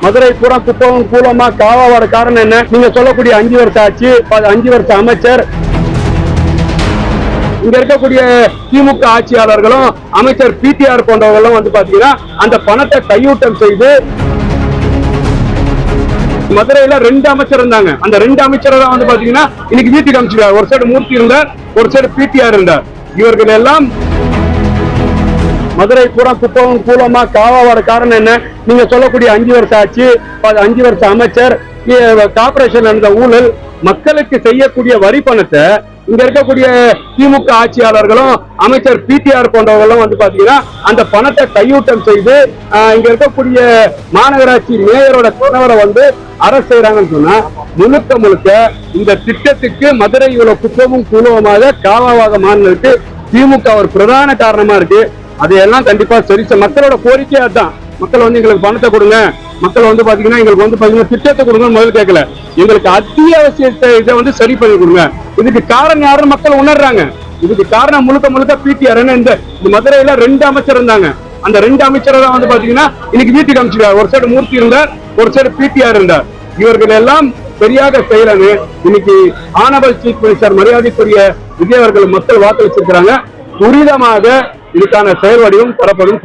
மதுரை பூரா குப்பமும் கூலமா காவாவோட காரணம் என்ன? நீங்க சொல்லக்கூடிய 5 வருஷம் ஆட்சி, 5 வருஷம் அமைச்சர், இங்க இருக்கக்கூடிய திமுக ஆட்சியாளர்களும் அமைச்சர் பிடிஆர் போன்றவர்களும் வந்து பாத்தீங்கன்னா அந்த பணத்தை கையூட்டம் செய்து மதுரையில 2 அமைச்சர் இருந்தாங்க. அந்த 2 அமைச்சர் தான் வந்து பாத்தீங்கன்னா இன்னைக்கு வீட்டுக்கு அமைச்சிருக்காரு. ஒரு சைடு மூர்த்தி இருந்தார், ஒரு சைடு பிடிஆர் இருந்தார். இவர்கள் எல்லாம் மதுரை பூரா குப்பமும் கூலமா காவாவோட காரணம் என்ன? நீங்க சொல்லக்கூடிய 5 வருஷம் ஆட்சி, 5 வருஷம் அமைச்சர், கார்பரேஷன் நடந்த ஊழல், மக்களுக்கு செய்யக்கூடிய வரி பணத்தை இங்க இருக்கக்கூடிய திமுக ஆட்சியாளர்களும் அமைச்சர் பிடிஆர் போன்றவர்களும் வந்து பாத்தீங்கன்னா அந்த பணத்தை கையூட்டம் செய்து இங்க இருக்கக்கூடிய மாநகராட்சி மேயரோட கணவரை வந்து அரசு செய்யறாங்கன்னு சொன்னா முழுக்க இந்த திட்டத்துக்கு மதுரை இவ்வளவு குப்பமும் கூலமாக காவாவாக மாறினதுக்கு திமுக ஒரு பிரதான காரணமா இருக்கு. அதையெல்லாம் கண்டிப்பா சரி, மக்களோட கோரிக்கை அதுதான். மக்கள் வந்து எங்களுக்கு பணத்தை கொடுங்க, மக்கள் வந்து பாத்தீங்கன்னா எங்களுக்கு வந்து பாத்தீங்கன்னா திட்டத்தை கொடுங்கன்னு முதல்ல கேட்கல, எங்களுக்கு அத்தியாவசியத்தை இதை வந்து சரி பண்ணி கொடுங்க. இதுக்கு காரணம் யாருன்னு மக்கள் உணர்றாங்க. இதுக்கு காரணம் முழுக்க பிடிஆர். இந்த மதுரையில 2 அமைச்சர் இருந்தாங்க. அந்த 2 அமைச்சரை தான் வந்து பாத்தீங்கன்னா இன்னைக்கு வீட்டுக்கு அமைச்சிருக்காரு. ஒரு சைடு மூர்த்தி இருந்தார், ஒரு சைடு பிடிஆர் இருந்தார். இவர்கள் எல்லாம் சரியாக செய்யலன்னு இன்னைக்கு ஆனவல் சீஃப் மினிஸ்டர் மரியாதைக்குரிய விஜய் அவர்கள் மக்கள் வாக்களிச்சிருக்கிறாங்க. துரிதமாக இதுக்கான செயல் வடிவம் தரப்படும்.